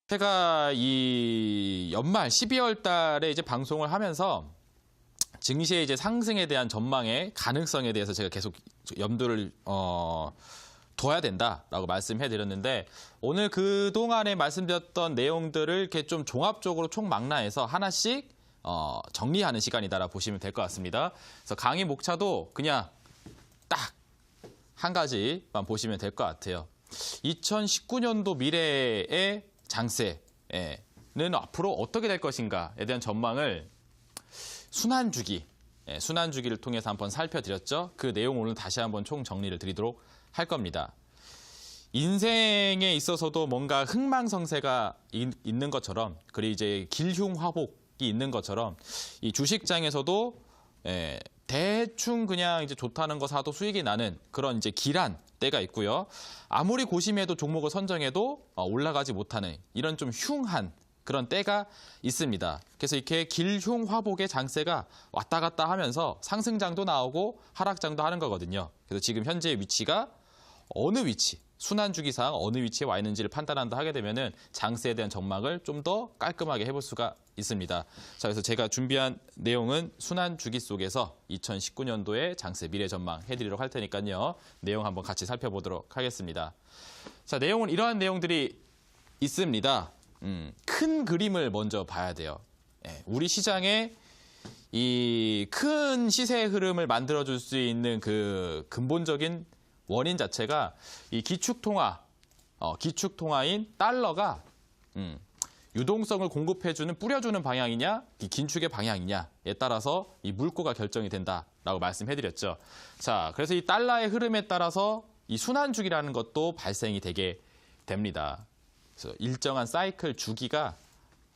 제가 이 연말 12월 달에 이제 방송을 하면서 증시의 이제 상승에 대한 전망의 가능성에 대해서 제가 계속 염두를 둬야 된다라고 말씀해 드렸는데, 오늘 그동안에 말씀드렸던 내용들을 이렇게 좀 종합적으로 총망라해서 하나씩 정리하는 시간이다라고 보시면 될 것 같습니다. 그래서 강의 목차도 그냥 딱 한 가지만 보시면 될 것 같아요. 2019년도 미래의 장세는 앞으로 어떻게 될 것인가에 대한 전망을 순환주기를 통해서 한번 살펴드렸죠. 그 내용 오늘 다시 한번 총 정리를 드리도록 할 겁니다. 인생에 있어서도 뭔가 흥망성쇠가 있는 것처럼, 그리고 이제 길흉화복이 있는 것처럼, 이 주식장에서도 대충 그냥 이제 좋다는 거 사도 수익이 나는 그런 이제 길한 때가 있고요. 아무리 고심해도 종목을 선정해도 올라가지 못하는 이런 좀 흉한 그런 때가 있습니다. 그래서 이렇게 길흉화복의 장세가 왔다 갔다 하면서 상승장도 나오고 하락장도 하는 거거든요. 그래서 지금 현재의 위치가 어느 위치, 순환주기상 어느 위치에 와 있는지를 판단한다 하게 되면은 장세에 대한 전망을 좀 더 깔끔하게 해볼 수가 있습니다. 자, 그래서 제가 준비한 내용은 순환주기 속에서 2019년도의 장세 미래 전망 해드리도록 할 테니까요. 내용 한번 같이 살펴보도록 하겠습니다. 자, 내용은 이러한 내용들이 있습니다. 큰 그림을 먼저 봐야 돼요. 우리 시장에 이 큰 시세 흐름을 만들어줄 수 있는 그 근본적인 원인 자체가 이 기축통화인 달러가 유동성을 공급해주는, 뿌려주는 방향이냐, 이 긴축의 방향이냐에 따라서 이 물꼬가 결정이 된다라고 말씀해드렸죠. 자, 그래서 이 달러의 흐름에 따라서 이 순환주기라는 것도 발생이 되게 됩니다. 그래서 일정한 사이클 주기가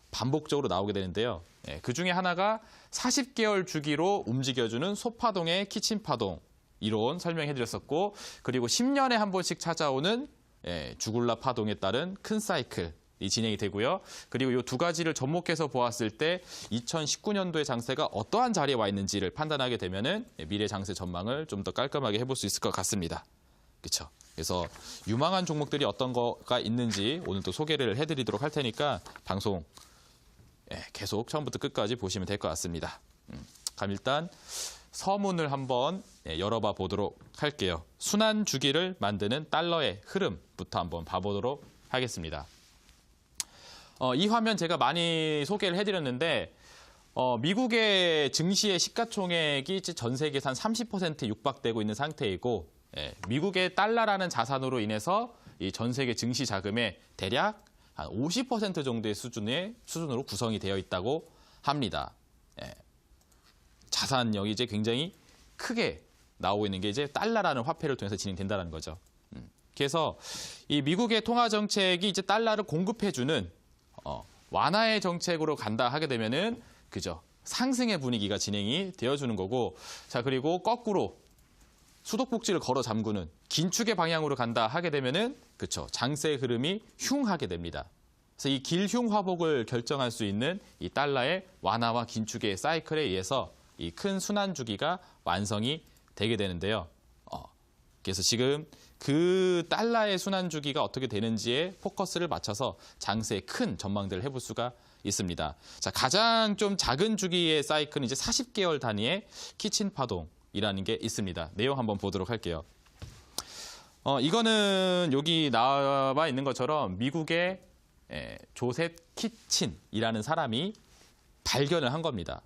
반복적으로 나오게 되는데요. 그 중에 하나가 40개월 주기로 움직여주는 소파동의 키친파동 이론 설명해드렸었고, 그리고 10년에 한 번씩 찾아오는 주굴라 파동에 따른 큰 사이클이 진행이 되고요. 그리고 이 두 가지를 접목해서 보았을 때 2019년도의 장세가 어떠한 자리에 와 있는지를 판단하게 되면은 미래 장세 전망을 좀 더 깔끔하게 해볼 수 있을 것 같습니다. 그렇죠? 그래서 유망한 종목들이 어떤 거가 있는지 오늘 또 소개를 해드리도록 할 테니까 방송 계속 처음부터 끝까지 보시면 될 것 같습니다. 그럼 일단 서문을 한번 열어봐 보도록 할게요. 순환 주기를 만드는 달러의 흐름부터 한번 봐보도록 하겠습니다. 이 화면 제가 많이 소개를 해드렸는데, 미국의 증시의 시가총액이 전 세계에서 한 30% 육박되고 있는 상태이고, 미국의 달러라는 자산으로 인해서 이 전 세계 증시 자금의 대략 한 50% 정도의 수준으로 구성이 되어 있다고 합니다. 자산력이 이제 굉장히 크게 나오고 있는 게 이제 달러라는 화폐를 통해서 진행된다는 거죠. 그래서 이 미국의 통화 정책이 이제 달러를 공급해주는 완화의 정책으로 간다 하게 되면은 그죠, 상승의 분위기가 진행이 되어주는 거고, 자, 그리고 거꾸로 수도꼭지를 걸어 잠그는 긴축의 방향으로 간다 하게 되면은 그렇죠, 장세의 흐름이 흉하게 됩니다. 그래서 이 길흉화복을 결정할 수 있는 이 달러의 완화와 긴축의 사이클에 의해서 이 큰 순환 주기가 완성이 되게 되는데요. 그래서 지금 그 달러의 순환 주기가 어떻게 되는지에 포커스를 맞춰서 장세의 큰 전망들을 해볼 수가 있습니다. 자, 가장 좀 작은 주기의 사이클은 이제 40개월 단위의 키친 파동이라는 게 있습니다. 내용 한번 보도록 할게요. 이거는 여기 나와 있는 것처럼 미국의 조셉 키친이라는 사람이 발견을 한 겁니다.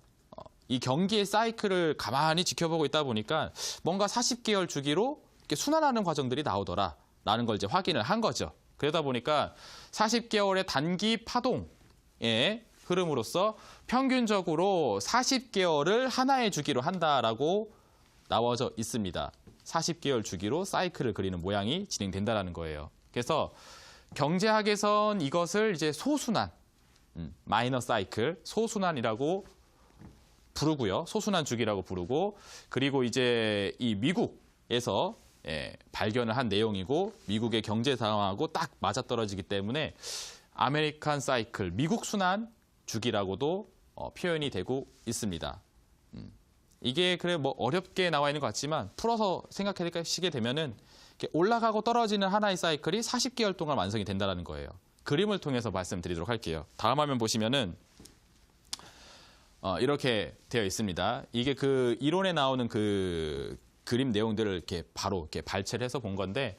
이 경기의 사이클을 가만히 지켜보고 있다 보니까 뭔가 40개월 주기로 이렇게 순환하는 과정들이 나오더라라는 걸 이제 확인을 한 거죠. 그러다 보니까 40개월의 단기 파동의 흐름으로서 평균적으로 40개월을 하나의 주기로 한다라고 나와져 있습니다. 40개월 주기로 사이클을 그리는 모양이 진행된다는 거예요. 그래서 경제학에선 이것을 이제 소순환, 마이너 사이클, 소순환이라고 부르고요. 소순환 주기라고 부르고, 그리고 이제 이 미국에서 발견을 한 내용이고, 미국의 경제 상황하고 딱 맞아떨어지기 때문에 아메리칸 사이클, 미국 순환 주기라고도 표현이 되고 있습니다. 이게 그래 뭐 어렵게 나와 있는 것 같지만 풀어서 생각하시게 되면은 올라가고 떨어지는 하나의 사이클이 40개월 동안 완성이 된다는 거예요. 그림을 통해서 말씀드리도록 할게요. 다음 화면 보시면은 이렇게 되어 있습니다. 이게 그 이론에 나오는 그 그림 내용들을 이렇게 바로 이렇게 발췌를 해서 본 건데,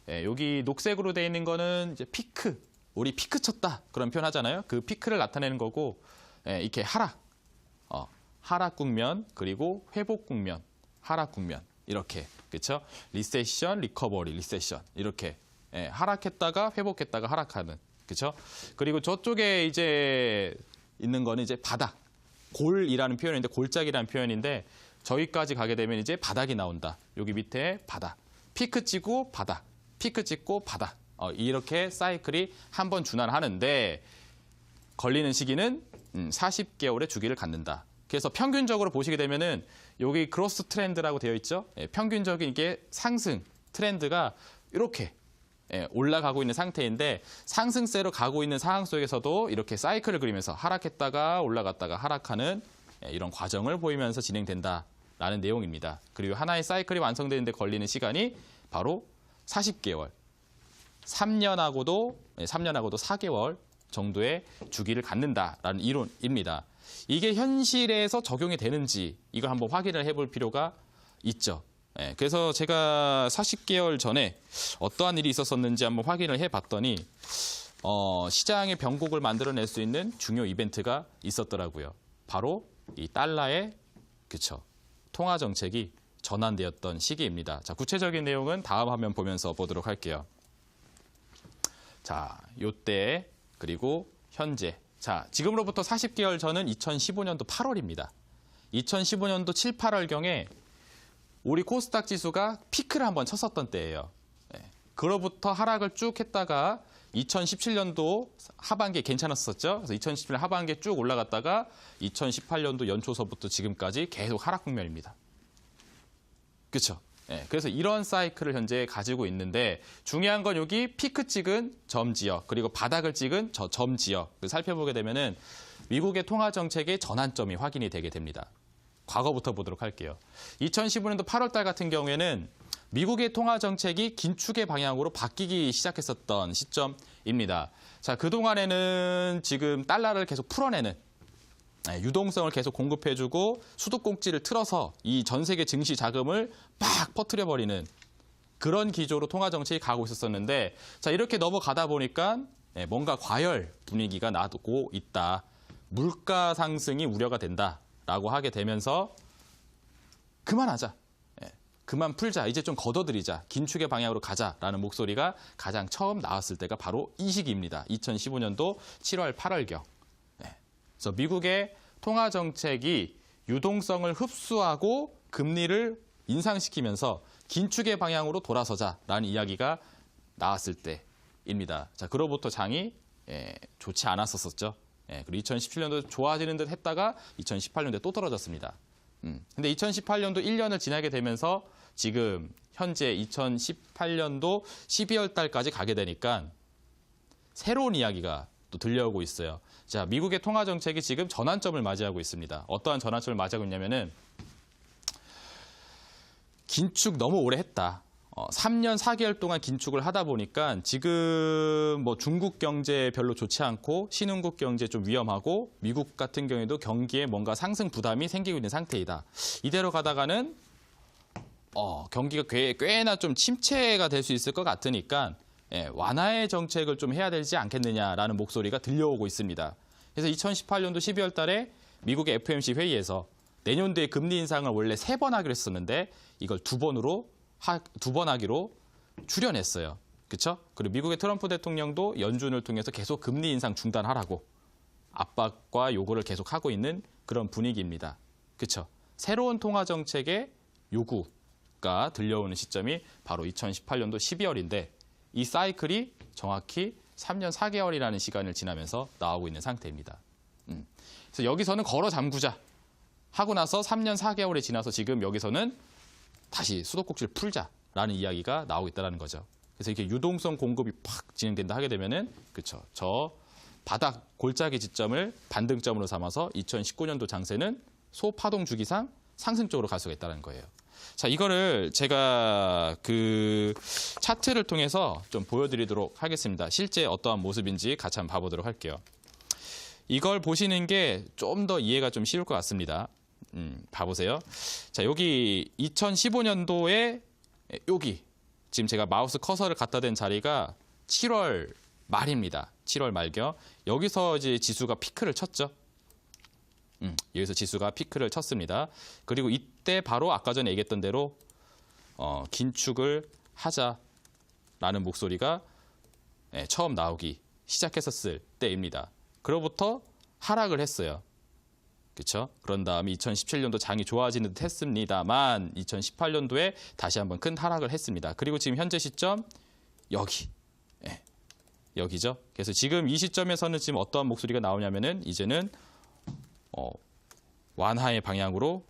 여기 녹색으로 되어 있는 거는 이제 피크, 우리 피크 쳤다 그런 표현 하잖아요. 그 피크를 나타내는 거고, 이렇게 하락 국면, 그리고 회복 국면, 하락 국면, 이렇게, 그렇죠? 리세션, 리커버리, 리세션, 이렇게 하락했다가 회복했다가 하락하는, 그렇죠? 그리고 저쪽에 이제 있는 거는 이제 바닥, 골이라는 표현인데, 골짜기라는 표현인데, 저기까지 가게 되면 이제 바닥이 나온다. 여기 밑에 바닥, 피크 찍고 바닥, 피크 찍고 바닥, 이렇게 사이클이 한 번 준환하는데, 걸리는 시기는 40개월의 주기를 갖는다. 그래서 평균적으로 보시게 되면은 여기 크로스 트렌드라고 되어 있죠. 평균적인 이게 상승 트렌드가 이렇게 올라가고 있는 상태인데, 상승세로 가고 있는 상황 속에서도 이렇게 사이클을 그리면서 하락했다가 올라갔다가 하락하는 이런 과정을 보이면서 진행된다라는 내용입니다. 그리고 하나의 사이클이 완성되는데 걸리는 시간이 바로 40개월, 3년하고도 4개월 정도의 주기를 갖는다라는 이론입니다. 이게 현실에서 적용이 되는지 이걸 한번 확인을 해볼 필요가 있죠. 그래서 제가 40개월 전에 어떠한 일이 있었었는지 한번 확인을 해봤더니 시장의 변곡을 만들어낼 수 있는 중요 이벤트가 있었더라고요. 바로 이 달러의 통화 정책이 전환되었던 시기입니다. 자, 구체적인 내용은 다음 화면 보면서 보도록 할게요. 자, 요때 그리고 현재. 자, 지금으로부터 40개월 전은 2015년도 8월입니다. 2015년도 7, 8월경에 우리 코스닥 지수가 피크를 한번 쳤었던 때예요. 그로부터 하락을 쭉 했다가 2017년도 하반기에 괜찮았었죠. 그래서 2017년 하반기에 쭉 올라갔다가 2018년도 연초서부터 지금까지 계속 하락 국면입니다. 그렇죠? 그래서 이런 사이클을 현재 가지고 있는데, 중요한 건 여기 피크 찍은 점 지역, 그리고 바닥을 찍은 저 점 지역을 살펴보게 되면은 미국의 통화 정책의 전환점이 확인이 되게 됩니다. 과거부터 보도록 할게요. 2015년도 8월 달 같은 경우에는 미국의 통화 정책이 긴축의 방향으로 바뀌기 시작했었던 시점입니다. 자, 그동안에는 지금 달러를 계속 풀어내는, 유동성을 계속 공급해주고 수도꼭지를 틀어서 이 전 세계 증시 자금을 막 퍼뜨려버리는 그런 기조로 통화 정책이 가고 있었는데, 자, 이렇게 넘어가다 보니까 뭔가 과열 분위기가 나고 있다. 물가 상승이 우려가 된다라고 하게 되면서 그만하자. 그만 풀자. 이제 좀 걷어들이자. 긴축의 방향으로 가자라는 목소리가 가장 처음 나왔을 때가 바로 이 시기입니다. 2015년도 7월, 8월경. 그래서 미국의 통화 정책이 유동성을 흡수하고 금리를 인상시키면서 긴축의 방향으로 돌아서자라는 이야기가 나왔을 때입니다. 자, 그로부터 장이 좋지 않았었죠. 그리고 2017년도 좋아지는 듯 했다가 2018년도에 또 떨어졌습니다. 근데 2018년도 1년을 지나게 되면서 지금 현재 2018년도 12월 달까지 가게 되니까 새로운 이야기가 또 들려오고 있어요. 자, 미국의 통화 정책이 지금 전환점을 맞이하고 있습니다. 어떠한 전환점을 맞이하고 있냐면은 긴축 너무 오래 했다. 3년 4개월 동안 긴축을 하다 보니까 지금 뭐 중국 경제 별로 좋지 않고 신흥국 경제 좀 위험하고 미국 같은 경우에도 경기에 뭔가 상승 부담이 생기고 있는 상태이다. 이대로 가다가는 경기가 꽤나 좀 침체가 될 수 있을 것 같으니까 완화의 정책을 좀 해야 되지 않겠느냐라는 목소리가 들려오고 있습니다. 그래서 2018년도 12월 달에 미국의 FOMC 회의에서 내년도에 금리 인상을 원래 3번 하기로 했었는데 이걸 2번 하기로 줄여냈어요. 그렇죠? 그리고 미국의 트럼프 대통령도 연준을 통해서 계속 금리 인상 중단하라고 압박과 요구를 계속하고 있는 그런 분위기입니다. 그렇죠? 새로운 통화 정책의 요구가 들려오는 시점이 바로 2018년도 12월인데 이 사이클이 정확히 3년 4개월이라는 시간을 지나면서 나오고 있는 상태입니다. 그래서 여기서는 걸어 잠그자 하고 나서 3년 4개월이 지나서 지금 여기서는 다시 수도꼭지를 풀자라는 이야기가 나오고 있다는 거죠. 그래서 이렇게 유동성 공급이 팍 진행된다 하게 되면은 그렇죠. 저 바닥 골짜기 지점을 반등점으로 삼아서 2019년도 장세는 소파동 주기상 상승 쪽으로 갈 수가 있다는 거예요. 자, 이거를 제가 그 차트를 통해서 좀 보여드리도록 하겠습니다. 실제 어떠한 모습인지 같이 한번 봐보도록 할게요. 이걸 보시는 게 좀 더 이해가 좀 쉬울 것 같습니다. 봐보세요. 자, 여기 2015년도에 여기 지금 제가 마우스 커서를 갖다 댄 자리가 7월 말입니다. 7월 말경. 여기서 이제 지수가 피크를 쳤죠. 여기서 지수가 피크를 쳤습니다. 그리고 이때 바로 아까 전에 얘기했던 대로 긴축을 하자라는 목소리가 처음 나오기 시작했었을 때입니다. 그로부터 하락을 했어요. 그렇죠? 그런 다음에 2017년도 장이 좋아지는 듯 했습니다만 2018년도에 다시 한번 큰 하락을 했습니다. 그리고 지금 현재 시점 여기. 여기죠. 그래서 지금 이 시점에서는 지금 어떠한 목소리가 나오냐면은 이제는 완화의 방향으로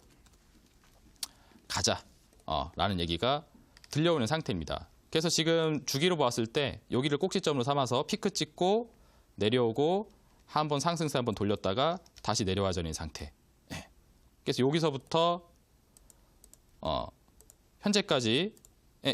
가자라는 얘기가 들려오는 상태입니다. 그래서 지금 주기로 봤을 때 여기를 꼭지점으로 삼아서 피크 찍고 내려오고 한번 상승세 한번 돌렸다가 다시 내려와져 있는 상태. 그래서 여기서부터 현재까지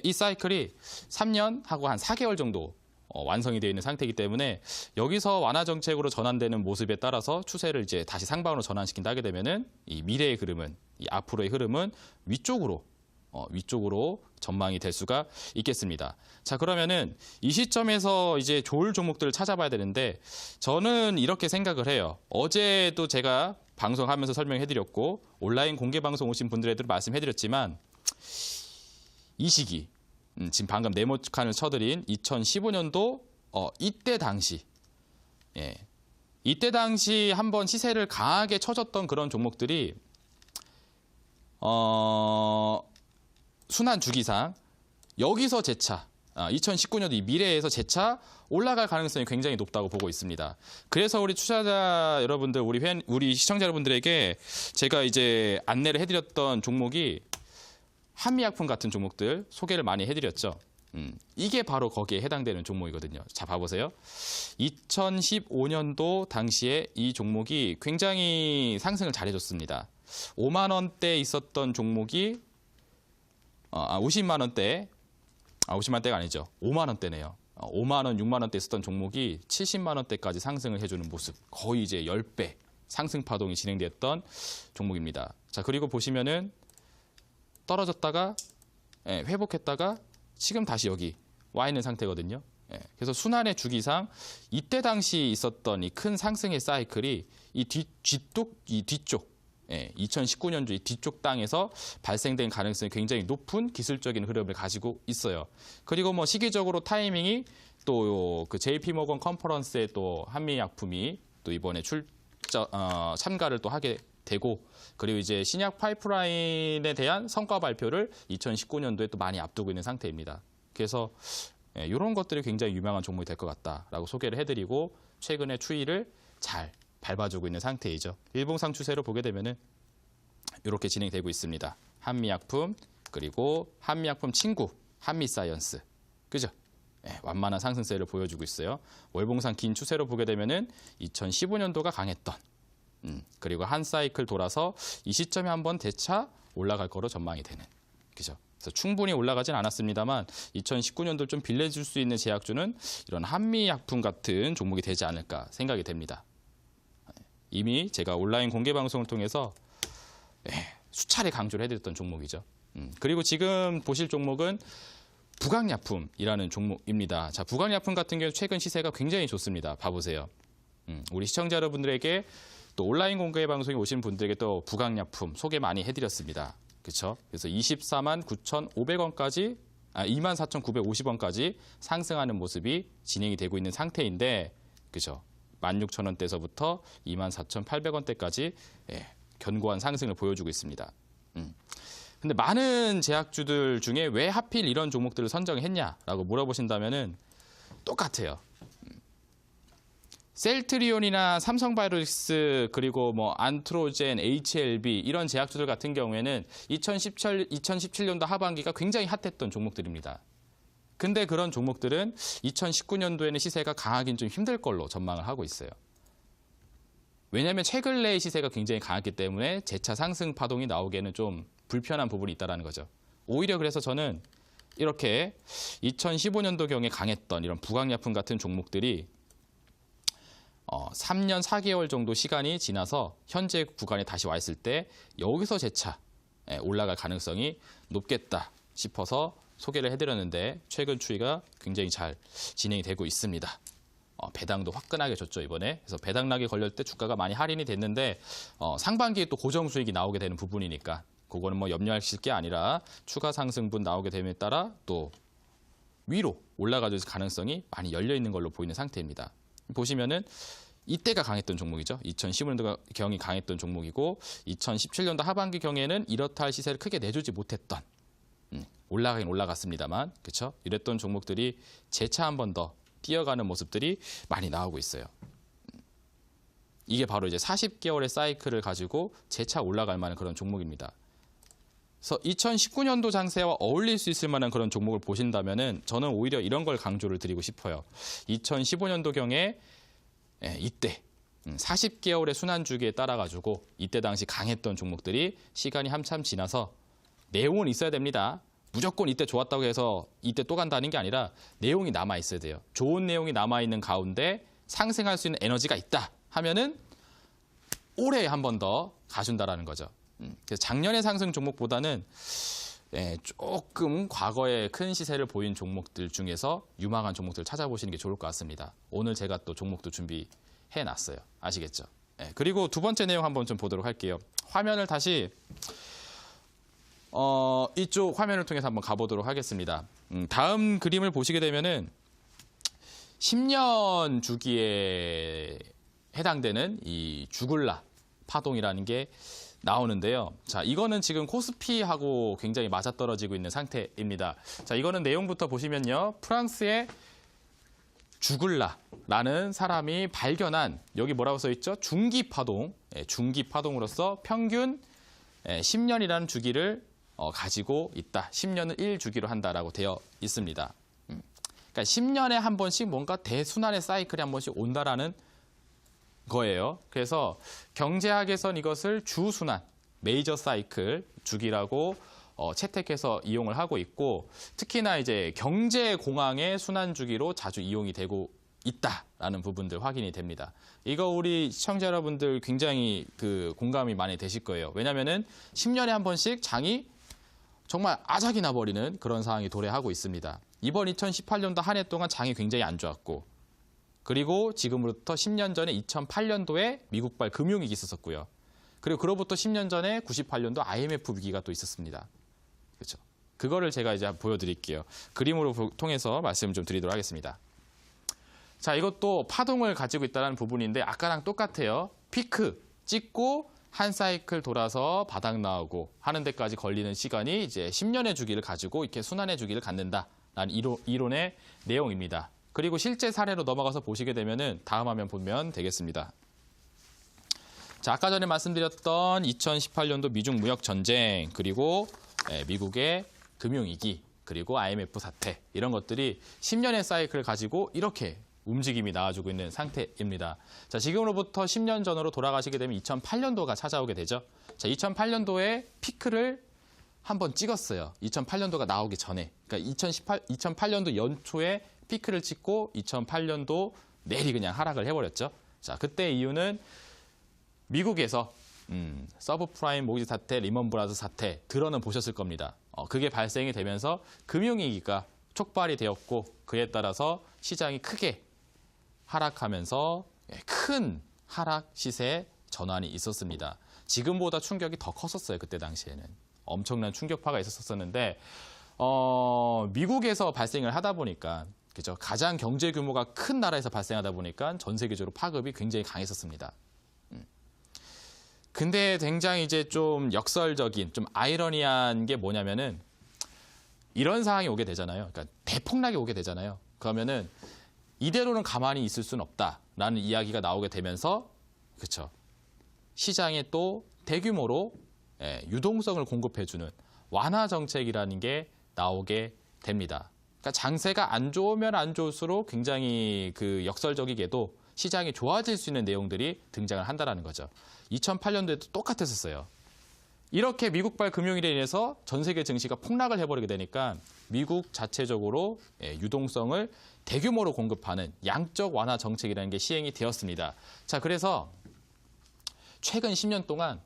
이 사이클이 3년하고 한 4개월 정도 완성이 되어 있는 상태이기 때문에 여기서 완화 정책으로 전환되는 모습에 따라서 추세를 이제 다시 상방으로 전환시킨다 하게 되면은 이 미래의 흐름은, 이 앞으로의 흐름은 위쪽으로 전망이 될 수가 있겠습니다. 자, 그러면은 이 시점에서 이제 좋을 종목들을 찾아봐야 되는데 저는 이렇게 생각을 해요. 어제도 제가 방송하면서 설명해드렸고 온라인 공개 방송 오신 분들에도 말씀해드렸지만 이 시기 지금 방금 네모칸을 쳐드린 2015년도 이때 당시 이때 당시 한번 시세를 강하게 쳐줬던 그런 종목들이 순환 주기상 여기서 재차 2019년도 이 미래에서 재차 올라갈 가능성이 굉장히 높다고 보고 있습니다. 그래서 우리 투자자 여러분들, 우리 시청자 여러분들에게 제가 이제 안내를 해드렸던 종목이 한미약품 같은 종목들 소개를 많이 해드렸죠. 이게 바로 거기에 해당되는 종목이거든요. 자, 봐보세요. 2015년도 당시에 이 종목이 굉장히 상승을 잘해줬습니다. 5만 원대에 있었던 종목이 50만 원대, 50만 대가 아니죠. 5만 원대네요. 5만 원, 6만 원대 있었던 종목이 70만 원대까지 상승을 해주는 모습. 거의 이제 10배 상승 파동이 진행됐던 종목입니다. 자, 그리고 보시면은 떨어졌다가 회복했다가 지금 다시 여기 와 있는 상태거든요. 그래서 순환의 주기상 이때 당시 있었던 이 큰 상승의 사이클이 이 뒤쪽 2019년도 이 뒤쪽 땅에서 발생된 가능성이 굉장히 높은 기술적인 흐름을 가지고 있어요. 그리고 뭐 시기적으로 타이밍이 또 그 JP모건 컨퍼런스에 또 한미약품이 또 이번에 참가를 또 하게 되고, 그리고 이제 신약 파이프라인에 대한 성과 발표를 2019년도에 또 많이 앞두고 있는 상태입니다. 그래서 이런 것들이 굉장히 유명한 종목이 될 것 같다라고 소개를 해드리고 최근에 추이를 잘 밟아주고 있는 상태이죠. 일봉상 추세로 보게 되면은 이렇게 진행되고 있습니다. 한미약품 그리고 한미약품 친구 한미사이언스, 그죠? 완만한 상승세를 보여주고 있어요. 월봉상 긴 추세로 보게 되면은 2015년도가 강했던 그리고 한 사이클 돌아서 이 시점에 한번 대차 올라갈 거로 전망이 되는, 그죠? 그래서 충분히 올라가진 않았습니다만 2019년도를 좀 빌려줄 수 있는 제약주는 이런 한미약품 같은 종목이 되지 않을까 생각이 됩니다. 이미 제가 온라인 공개 방송을 통해서 수차례 강조를 해드렸던 종목이죠. 그리고 지금 보실 종목은 부강약품이라는 종목입니다. 자, 부강약품 같은 경우 최근 시세가 굉장히 좋습니다. 봐보세요. 우리 시청자 여러분들에게 또 온라인 공개 방송에 오신 분들에게 또 부강약품 소개 많이 해드렸습니다. 그렇죠? 그래서 24만 9,500원까지 24,950원까지 상승하는 모습이 진행이 되고 있는 상태인데, 그렇죠? 16,000원대에서부터 24,800원대까지 견고한 상승을 보여주고 있습니다. 근데 많은 제약주들 중에 왜 하필 이런 종목들을 선정했냐라고 물어보신다면은 똑같아요. 셀트리온이나 삼성바이오로직스 그리고 뭐 안트로젠, HLB 이런 제약주들 같은 경우에는 2017년도 하반기가 굉장히 핫했던 종목들입니다. 근데 그런 종목들은 2019년도에는 시세가 강하긴 좀 힘들 걸로 전망을 하고 있어요. 왜냐하면 최근 내의 시세가 굉장히 강했기 때문에 재차 상승 파동이 나오기에는 좀 불편한 부분이 있다는 거죠. 오히려 그래서 저는 이렇게 2015년도경에 강했던 이런 부강약품 같은 종목들이 3년 4개월 정도 시간이 지나서 현재 구간에 다시 와 있을 때 여기서 재차 올라갈 가능성이 높겠다 싶어서 소개를 해드렸는데 최근 추이가 굉장히 잘 진행이 되고 있습니다. 배당도 화끈하게 줬죠, 이번에. 그래서 배당락이 걸릴 때 주가가 많이 할인이 됐는데 상반기에 또 고정 수익이 나오게 되는 부분이니까 그거는 뭐 염려하실 게 아니라 추가 상승분 나오게 됨에 따라 또 위로 올라가줄 가능성이 많이 열려 있는 걸로 보이는 상태입니다. 보시면은 이때가 강했던 종목이죠. 2015년도 경이 강했던 종목이고 2017년도 하반기 경에는 이렇다 할 시세를 크게 내주지 못했던 올라가긴 올라갔습니다만 그렇죠? 이랬던 종목들이 재차 한 번 더 뛰어가는 모습들이 많이 나오고 있어요. 이게 바로 이제 40개월의 사이클을 가지고 재차 올라갈 만한 그런 종목입니다. 그래서 2019년도 장세와 어울릴 수 있을 만한 그런 종목을 보신다면은 저는 오히려 이런 걸 강조를 드리고 싶어요. 2015년도경에 이때 40개월의 순환주기에 따라 가지고 이때 당시 강했던 종목들이 시간이 한참 지나서 내용은 있어야 됩니다. 무조건 이때 좋았다고 해서 이때 또 간다는 게 아니라 내용이 남아 있어야 돼요. 좋은 내용이 남아 있는 가운데 상승할 수 있는 에너지가 있다 하면은 올해 한 번 더 가준다라는 거죠. 그래서 작년의 상승 종목보다는 조금 과거에 큰 시세를 보인 종목들 중에서 유망한 종목들을 찾아보시는 게 좋을 것 같습니다. 오늘 제가 또 종목도 준비해놨어요. 아시겠죠? 그리고 두 번째 내용 한번 좀 보도록 할게요. 화면을 다시 이쪽 화면을 통해서 한번 가보도록 하겠습니다. 다음 그림을 보시게 되면은 10년 주기에 해당되는 이 주글라 파동이라는 게 나오는데요. 자, 이거는 지금 코스피하고 굉장히 맞아떨어지고 있는 상태입니다. 자, 이거는 내용부터 보시면요. 프랑스의 주글라라는 사람이 발견한 여기 뭐라고 써 있죠? 중기 파동, 중기 파동으로서 평균 10년이라는 주기를 가지고 있다. 10년을 1주기로 한다라고 되어 있습니다. 그러니까 10년에 한 번씩 뭔가 대순환의 사이클이 한 번씩 온다라는 거예요. 그래서 경제학에선 이것을 주순환, 메이저 사이클 주기라고 채택해서 이용을 하고 있고 특히나 이제 경제공황의 순환 주기로 자주 이용이 되고 있다라는 부분들 확인이 됩니다. 이거 우리 시청자 여러분들 굉장히 공감이 많이 되실 거예요. 왜냐면은 10년에 한 번씩 장이 정말 아작이 나버리는 그런 상황이 도래하고 있습니다. 이번 2018년도 한 해 동안 장이 굉장히 안 좋았고 그리고 지금으로부터 10년 전에 2008년도에 미국발 금융위기 있었고요. 그리고 그로부터 10년 전에 98년도 IMF 위기가 또 있었습니다. 그렇죠? 그거를 제가 이제 보여드릴게요. 그림으로 통해서 말씀 좀 드리도록 하겠습니다. 자, 이것도 파동을 가지고 있다는 부분인데 아까랑 똑같아요. 피크 찍고 한 사이클 돌아서 바닥 나오고 하는 데까지 걸리는 시간이 이제 10년의 주기를 가지고 이렇게 순환의 주기를 갖는다라는 이론의 내용입니다. 그리고 실제 사례로 넘어가서 보시게 되면은 다음 화면 보면 되겠습니다. 자, 아까 전에 말씀드렸던 2018년도 미중 무역 전쟁 그리고 미국의 금융위기 그리고 IMF 사태 이런 것들이 10년의 사이클을 가지고 이렇게 움직임이 나와주고 있는 상태입니다. 자, 지금으로부터 10년 전으로 돌아가시게 되면 2008년도가 찾아오게 되죠. 자, 2008년도에 피크를 한번 찍었어요. 2008년도가 나오기 전에. 그러니까 2008년도 연초에 피크를 찍고 2008년도 내리 그냥 하락을 해버렸죠. 자, 그때 이유는 미국에서 서브프라임 모기지 사태, 리먼 브라더스 사태 들어는 보셨을 겁니다. 그게 발생이 되면서 금융위기가 촉발이 되었고 그에 따라서 시장이 크게 하락하면서 큰 하락 시세 전환이 있었습니다. 지금보다 충격이 더 컸었어요. 그때 당시에는. 엄청난 충격파가 있었었는데 미국에서 발생을 하다 보니까 그죠? 가장 경제 규모가 큰 나라에서 발생하다 보니까 전 세계적으로 파급이 굉장히 강했었습니다. 근데 굉장히 이제 좀 역설적인, 좀 아이러니한 게 뭐냐면은 이런 상황이 오게 되잖아요. 그러니까 대폭락이 오게 되잖아요. 그러면은 이대로는 가만히 있을 수는 없다라는 이야기가 나오게 되면서 그렇죠. 시장에 또 대규모로 유동성을 공급해주는 완화 정책이라는 게 나오게 됩니다. 그러니까 장세가 안 좋으면 안 좋을수록 굉장히 역설적이게도 시장이 좋아질 수 있는 내용들이 등장을 한다는 거죠. 2008년도에도 똑같았었어요. 이렇게 미국발 금융위기로 인해서 전 세계 증시가 폭락을 해버리게 되니까 미국 자체적으로 유동성을 대규모로 공급하는 양적 완화 정책이라는 게 시행이 되었습니다. 자, 그래서 최근 10년 동안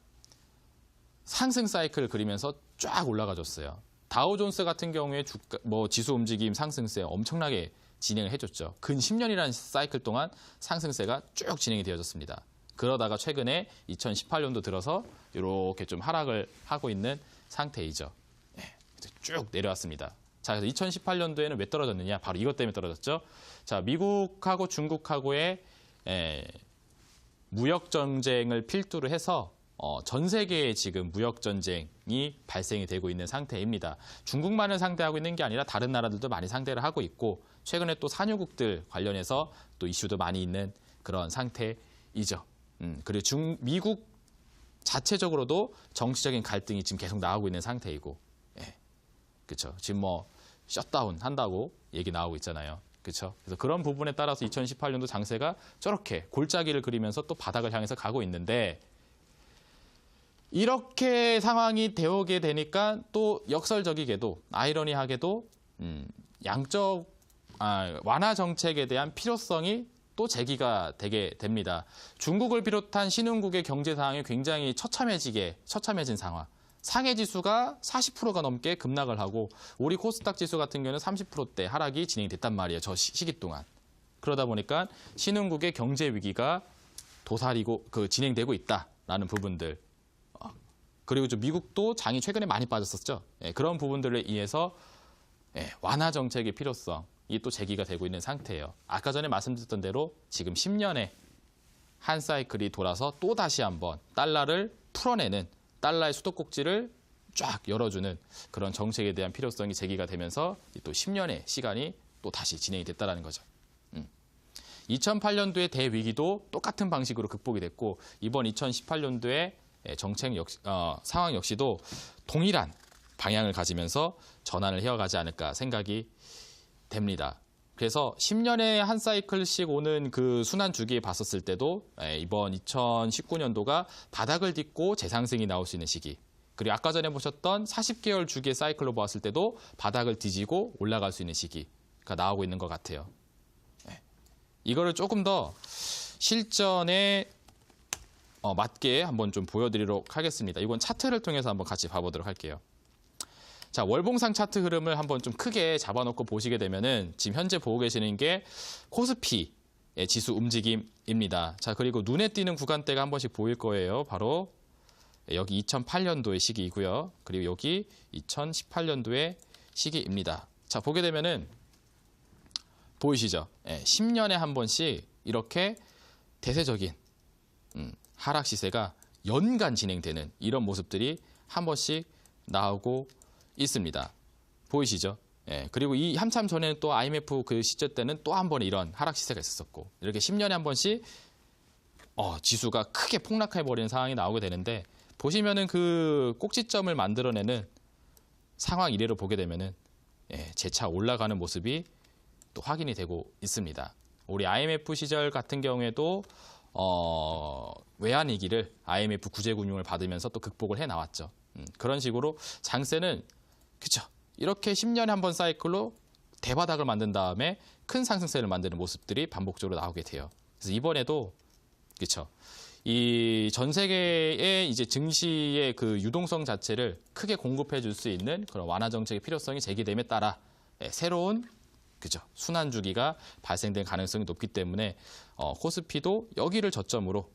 상승 사이클을 그리면서 쫙 올라가줬어요. 다우존스 같은 경우에 지수 움직임 상승세 엄청나게 진행을 해줬죠. 근 10년이라는 사이클 동안 상승세가 쭉 진행이 되어졌습니다. 그러다가 최근에 2018년도 들어서 이렇게 좀 하락을 하고 있는 상태이죠. 쭉 내려왔습니다. 자, 그래서 2018년도에는 왜 떨어졌느냐? 바로 이것 때문에 떨어졌죠. 자, 미국하고 중국하고의 무역 전쟁을 필두로 해서 전 세계에 지금 무역 전쟁이 발생이 되고 있는 상태입니다. 중국만을 상대하고 있는 게 아니라 다른 나라들도 많이 상대를 하고 있고 최근에 또 산유국들 관련해서 또 이슈도 많이 있는 그런 상태이죠. 그리고 미국 자체적으로도 정치적인 갈등이 지금 계속 나오고 있는 상태이고, 그렇죠. 지금 뭐 셧다운 한다고 얘기 나오고 있잖아요. 그렇죠. 그래서 그런 부분에 따라서 2018년도 장세가 저렇게 골짜기를 그리면서 또 바닥을 향해서 가고 있는데 이렇게 상황이 되오게 되니까 또 역설적이게도 아이러니하게도 양적 완화 정책에 대한 필요성이 또 제기가 되게 됩니다. 중국을 비롯한 신흥국의 경제 상황이 굉장히 처참해진 상황. 상해 지수가 40%가 넘게 급락을 하고 우리 코스닥 지수 같은 경우는 30%대 하락이 진행됐단 말이에요. 저 시기 동안. 그러다 보니까 신흥국의 경제 위기가 도사리고 진행되고 있다라는 부분들. 그리고 좀 미국도 장이 최근에 많이 빠졌었죠. 그런 부분들에 의해서 완화 정책의 필요성이 또 제기가 되고 있는 상태예요. 아까 전에 말씀드렸던 대로 지금 10년에 한 사이클이 돌아서 또 다시 한번 달러를 풀어내는 달러의 수도꼭지를 쫙 열어주는 그런 정책에 대한 필요성이 제기가 되면서 또 10년의 시간이 또 다시 진행이 됐다는 거죠. 2008년도의 대위기도 똑같은 방식으로 극복이 됐고 이번 2018년도에 정책 상황 역시도 동일한 방향을 가지면서 전환을 해와가지 않을까 생각이 됩니다. 그래서 10년에 한 사이클씩 오는 그 순환 주기에 봤었을 때도 이번 2019년도가 바닥을 딛고 재상승이 나올 수 있는 시기. 그리고 아까 전에 보셨던 40개월 주기의 사이클로 봤을 때도 바닥을 뒤지고 올라갈 수 있는 시기가 나오고 있는 것 같아요. 이거를 조금 더 실전에 맞게 한번 좀 보여드리도록 하겠습니다. 이건 차트를 통해서 한번 같이 봐보도록 할게요. 자, 월봉상 차트 흐름을 한번 좀 크게 잡아놓고 보시게 되면은 지금 현재 보고 계시는 게 코스피의 지수 움직임입니다. 자, 그리고 눈에 띄는 구간대가 한 번씩 보일 거예요. 바로 여기 2008년도의 시기이고요. 그리고 여기 2018년도의 시기입니다. 자, 보게 되면은 보이시죠? 10년에 한 번씩 이렇게 대세적인 하락 시세가 연간 진행되는 이런 모습들이 한 번씩 나오고 있습니다. 보이시죠? 그리고 이 한참 전에는 또 IMF 그 시절 때는 또 한 번 이런 하락 시세가 있었고 이렇게 10년에 한 번씩 지수가 크게 폭락해버리는 상황이 나오게 되는데 보시면은 그 꼭지점을 만들어내는 상황 이래로 보게 되면은 재차 올라가는 모습이 또 확인이 되고 있습니다. 우리 IMF 시절 같은 경우에도 외환위기를 IMF 구제금융을 받으면서 또 극복을 해 나왔죠. 그런 식으로 장세는 그렇죠. 이렇게 10년에 한 번 사이클로 대바닥을 만든 다음에 큰 상승세를 만드는 모습들이 반복적으로 나오게 돼요. 그래서 이번에도 그렇죠. 이 전 세계의 이제 증시의 그 유동성 자체를 크게 공급해 줄 수 있는 그런 완화 정책의 필요성이 제기됨에 따라 새로운 그죠 순환 주기가 발생될 가능성이 높기 때문에 코스피도 여기를 저점으로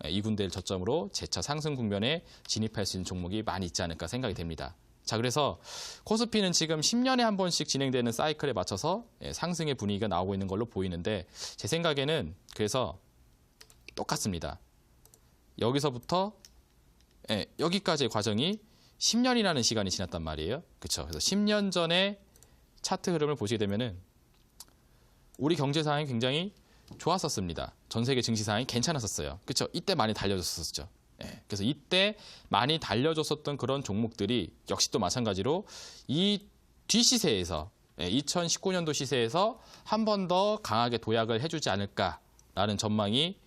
이 군데를 저점으로 재차 상승 국면에 진입할 수 있는 종목이 많이 있지 않을까 생각이 됩니다. 자, 그래서 코스피는 지금 10년에 한 번씩 진행되는 사이클에 맞춰서 상승의 분위기가 나오고 있는 걸로 보이는데 제 생각에는 그래서 똑같습니다. 여기서부터 여기까지의 과정이 10년이라는 시간이 지났단 말이에요. 그렇죠? 그래서 10년 전에 차트 흐름을 보시게 되면은 우리 경제 상황이 굉장히 좋았었습니다. 전 세계 증시 상황이 괜찮았었어요. 그렇죠? 이때 많이 달려줬었죠. 그래서 이때 많이 달려줬었던 그런 종목들이 역시 또 마찬가지로 이 뒷시세에서 2019년도 시세에서 한 번 더 강하게 도약을 해주지 않을까라는 전망이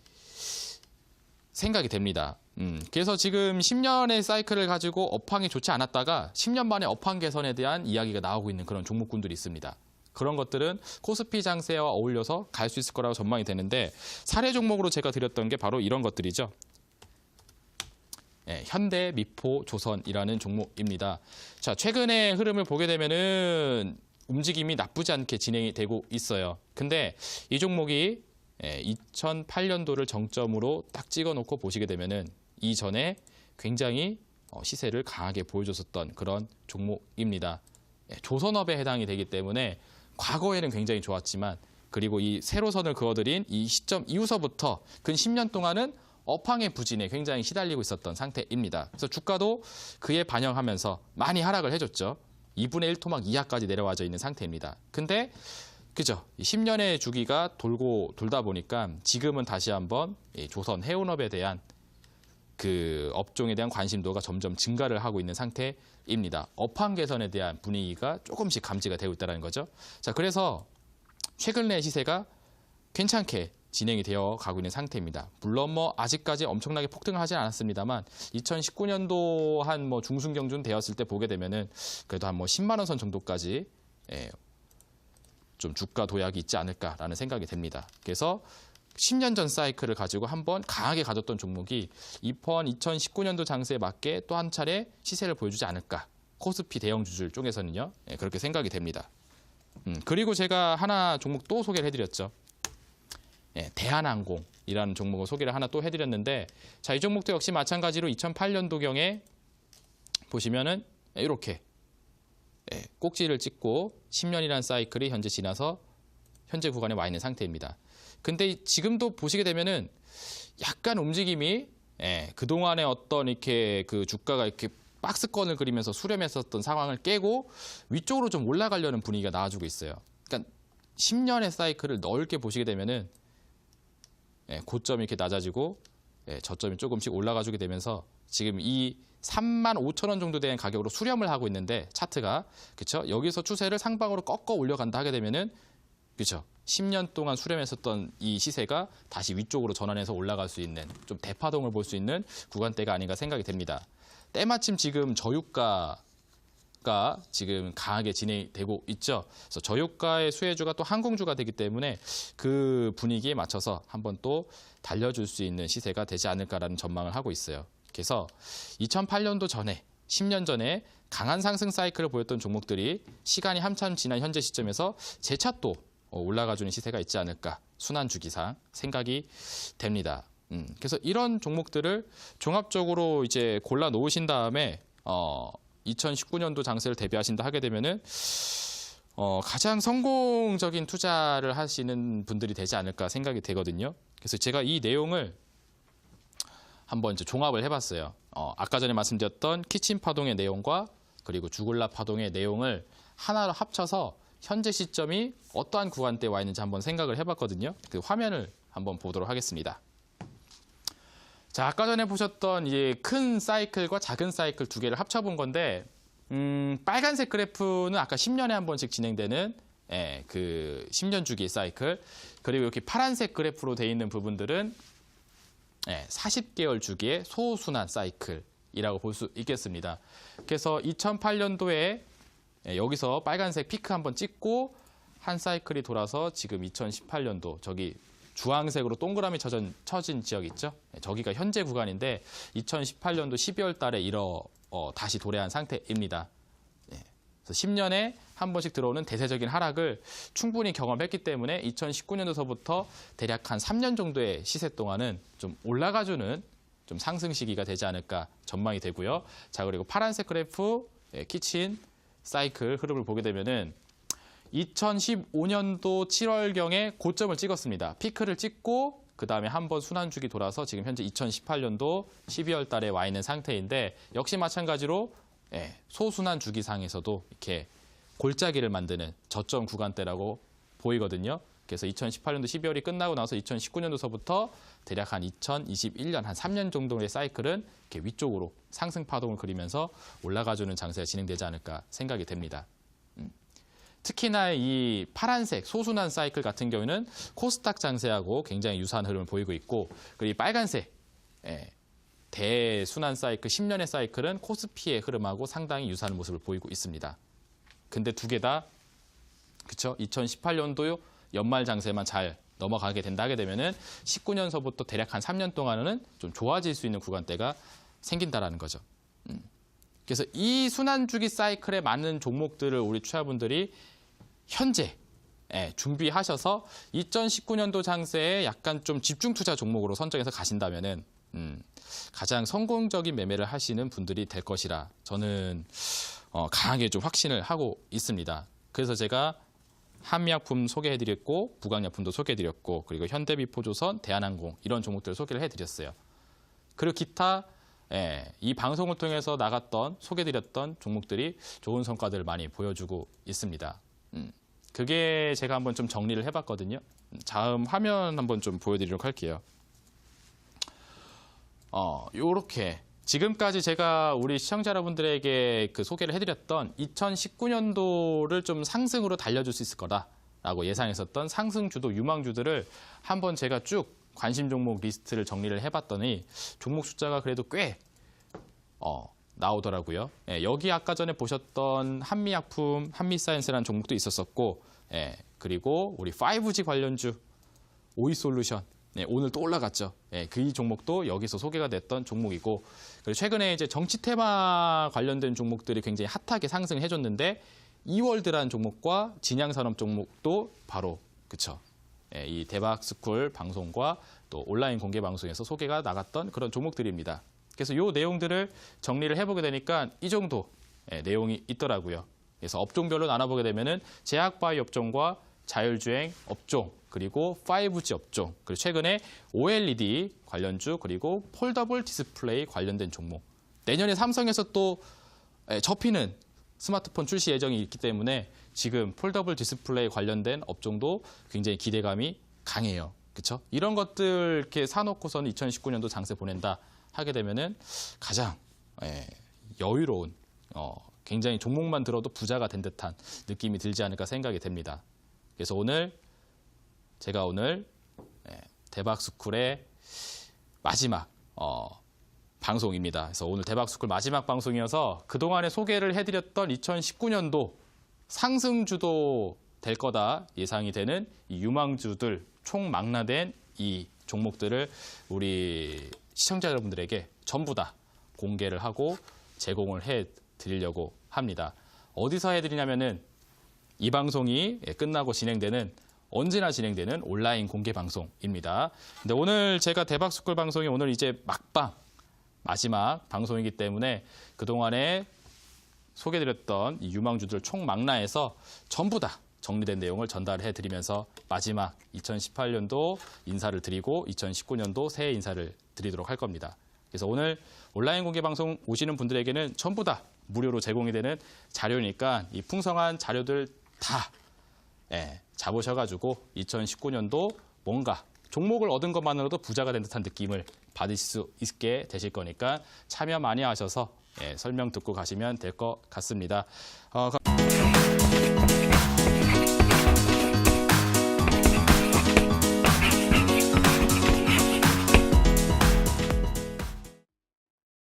생각이 됩니다. 그래서 지금 10년의 사이클을 가지고 업황이 좋지 않았다가 10년 만에 업황 개선에 대한 이야기가 나오고 있는 그런 종목군들이 있습니다. 그런 것들은 코스피 장세와 어울려서 갈 수 있을 거라고 전망이 되는데 사례 종목으로 제가 드렸던 게 바로 이런 것들이죠. 현대, 미포, 조선이라는 종목입니다. 자, 최근의 흐름을 보게 되면은 움직임이 나쁘지 않게 진행이 되고 있어요. 근데 이 종목이 2008년도를 정점으로 딱 찍어놓고 보시게 되면은 이전에 굉장히 시세를 강하게 보여줬었던 그런 종목입니다. 조선업에 해당이 되기 때문에 과거에는 굉장히 좋았지만 그리고 이 세로선을 그어드린 이 시점 이후서부터 근 10년 동안은 업황의 부진에 굉장히 시달리고 있었던 상태입니다. 그래서 주가도 그에 반영하면서 많이 하락을 해줬죠. 2분의 1 토막 이하까지 내려와져 있는 상태입니다. 근데 그죠? 10년의 주기가 돌다 보니까 지금은 다시 한번 조선 해운업에 대한 그 업종에 대한 관심도가 점점 증가를 하고 있는 상태입니다. 업황 개선에 대한 분위기가 조금씩 감지가 되고 있다는 거죠. 자, 그래서 최근의 시세가 괜찮게 진행이 되어 가고 있는 상태입니다. 물론 뭐 아직까지 엄청나게 폭등을 하진 않았습니다만 2019년도 한 뭐 중순경준 되었을 때 보게 되면은 그래도 한 뭐 10만 원 선 정도까지 좀 주가 도약이 있지 않을까라는 생각이 됩니다. 그래서 10년 전 사이클을 가지고 한번 강하게 가졌던 종목이 이번 2019년도 장세에 맞게 또 한 차례 시세를 보여주지 않을까. 코스피 대형주들 쪽에서는요. 그렇게 생각이 됩니다. 그리고 제가 하나 종목 또 소개를 해드렸죠. 대한항공이라는 종목을 소개를 하나 또 해드렸는데 자, 이 종목도 역시 마찬가지로 2008년도경에 보시면은 이렇게 꼭지를 찍고 10년이라는 사이클이 현재 지나서 현재 구간에 와 있는 상태입니다. 근데 지금도 보시게 되면은 약간 움직임이 그동안에 어떤 이렇게 그 주가가 이렇게 박스권을 그리면서 수렴했었던 상황을 깨고 위쪽으로 좀 올라가려는 분위기가 나와주고 있어요. 그러니까 10년의 사이클을 넓게 보시게 되면은 고점이 이렇게 낮아지고 저점이 조금씩 올라가주게 되면서 지금 이 3만 5천 원 정도 되는 가격으로 수렴을 하고 있는데 차트가 그렇죠? 여기서 추세를 상방으로 꺾어 올려간다 하게 되면은 그렇죠? 10년 동안 수렴했었던 이 시세가 다시 위쪽으로 전환해서 올라갈 수 있는 좀 대파동을 볼 수 있는 구간대가 아닌가 생각이 됩니다. 때마침 지금 저유가가 지금 강하게 진행이 되고 있죠. 그래서 저유가의 수혜주가 또 항공주가 되기 때문에 그 분위기에 맞춰서 한번 또 달려줄 수 있는 시세가 되지 않을까라는 전망을 하고 있어요. 그래서 2008년도 전에 10년 전에 강한 상승 사이클을 보였던 종목들이 시간이 한참 지난 현재 시점에서 재차 또 올라가주는 시세가 있지 않을까 순환주기상 생각이 됩니다. 그래서 이런 종목들을 종합적으로 이제 골라 놓으신 다음에 2019년도 장세를 대비하신다 하게 되면은 가장 성공적인 투자를 하시는 분들이 되지 않을까 생각이 되거든요. 그래서 제가 이 내용을 한번 이제 종합을 해봤어요. 아까 전에 말씀드렸던 키친 파동의 내용과 그리고 주골라 파동의 내용을 하나로 합쳐서 현재 시점이 어떠한 구간대에 와 있는지 한번 생각을 해봤거든요. 그 화면을 한번 보도록 하겠습니다. 자, 아까 전에 보셨던 이 큰 사이클과 작은 사이클 두 개를 합쳐본 건데, 빨간색 그래프는 아까 10년에 한 번씩 진행되는 그 10년 주기 사이클, 그리고 이렇게 파란색 그래프로 되어 있는 부분들은 40개월 주기의 소순환 사이클이라고 볼 수 있겠습니다. 그래서 2008년도에 여기서 빨간색 피크 한번 찍고 한 사이클이 돌아서 지금 2018년도 저기 주황색으로 동그라미 쳐진 지역 있죠? 저기가 현재 구간인데 2018년도 12월 달에 다시 도래한 상태입니다. 그래서 10년에 한 번씩 들어오는 대세적인 하락을 충분히 경험했기 때문에 2019년도서부터 대략 한 3년 정도의 시세 동안은 좀 올라가주는 좀 상승 시기가 되지 않을까 전망이 되고요. 자, 그리고 파란색 그래프 키친 사이클 흐름을 보게 되면은 2015년도 7월경에 고점을 찍었습니다. 피크를 찍고 그 다음에 한번 순환주기 돌아서 지금 현재 2018년도 12월 달에 와 있는 상태인데 역시 마찬가지로 소순환 주기상에서도 이렇게 골짜기를 만드는 저점 구간대라고 보이거든요. 그래서 2018년도 12월이 끝나고 나서 2019년도서부터 대략 한 2021년 한 3년 정도의 사이클은 이렇게 위쪽으로 상승 파동을 그리면서 올라가주는 장세가 진행되지 않을까 생각이 됩니다. 특히나 이 파란색 소순환 사이클 같은 경우는 코스닥 장세하고 굉장히 유사한 흐름을 보이고 있고 그리고 이 빨간색 대순환 사이클, 10년의 사이클은 코스피의 흐름하고 상당히 유사한 모습을 보이고 있습니다. 근데 두 개 다 그쵸? 2018년도 연말 장세만 잘 넘어가게 된다 하게 되면은 19년서부터 대략 한 3년 동안은 좀 좋아질 수 있는 구간대가 생긴다라는 거죠. 그래서 이 순환주기 사이클에 맞는 종목들을 우리 투자분들이 현재 준비하셔서 2019년도 장세에 약간 좀 집중 투자 종목으로 선정해서 가신다면은 가장 성공적인 매매를 하시는 분들이 될 것이라 저는 강하게 좀 확신을 하고 있습니다. 그래서 제가 한미약품 소개해드렸고 부강약품도 소개해드렸고 그리고 현대비포조선, 대한항공 이런 종목들을 소개를 해드렸어요. 그리고 기타 이 방송을 통해서 나갔던 소개해드렸던 종목들이 좋은 성과들을 많이 보여주고 있습니다. 그게 제가 한번 좀 정리를 해봤거든요. 다음 화면 한번 좀 보여드리도록 할게요. 요렇게 지금까지 제가 우리 시청자 여러분들에게 그 소개를 해드렸던 2019년도를 좀 상승으로 달려줄 수 있을 거다라고 예상했었던 상승주도 유망주들을 한번 제가 쭉 관심 종목 리스트를 정리를 해봤더니 종목 숫자가 그래도 꽤 나오더라고요. 여기 아까 전에 보셨던 한미약품, 한미사이언스라는 종목도 있었었고 그리고 우리 5G 관련주 오이솔루션 오늘 또 올라갔죠. 그 종목도 여기서 소개가 됐던 종목이고 그리고 최근에 이제 정치 테마 관련된 종목들이 굉장히 핫하게 상승을 해줬는데 이월드라는 종목과 진양산업 종목도 바로 그쵸. 이 대박스쿨 방송과 또 온라인 공개 방송에서 소개가 나갔던 그런 종목들입니다. 그래서 이 내용들을 정리를 해보게 되니까 이 정도 내용이 있더라고요. 그래서 업종별로 나눠보게 되면은 제약바이오 업종과 자율주행 업종 그리고 5G 업종 그리고 최근에 OLED 관련주 그리고 폴더블 디스플레이 관련된 종목 내년에 삼성에서 또 접히는 스마트폰 출시 예정이 있기 때문에 지금 폴더블 디스플레이 관련된 업종도 굉장히 기대감이 강해요. 그렇죠? 이런 것들 이렇게 사놓고서는 2019년도 장세 보낸다 하게 되면은 가장 여유로운 굉장히 종목만 들어도 부자가 된 듯한 느낌이 들지 않을까 생각이 됩니다. 그래서 제가 오늘 대박스쿨의 마지막 방송입니다. 그래서 오늘 대박스쿨 마지막 방송이어서 그동안에 소개를 해드렸던 2019년도 상승주도 될 거다 예상이 되는 이 유망주들 총망라된 이 종목들을 우리 시청자 여러분들에게 전부 다 공개를 하고 제공을 해드리려고 합니다. 어디서 해드리냐면은 이 방송이 끝나고 진행되는 언제나 진행되는 온라인 공개 방송입니다. 근데 오늘 제가 대박스쿨 방송이 오늘 이제 막방 마지막 방송이기 때문에 그동안에 소개드렸던 이 유망주들 총망라해서 전부 다 정리된 내용을 전달해 드리면서 마지막 2018년도 인사를 드리고 2019년도 새해 인사를 드리도록 할 겁니다. 그래서 오늘 온라인 공개 방송 오시는 분들에게는 전부 다 무료로 제공이 되는 자료니까 이 풍성한 자료들 다 잡으셔가지고 2019년도 뭔가 종목을 얻은 것만으로도 부자가 된 듯한 느낌을 받을 수 있게 되실 거니까 참여 많이 하셔서 설명 듣고 가시면 될 것 같습니다.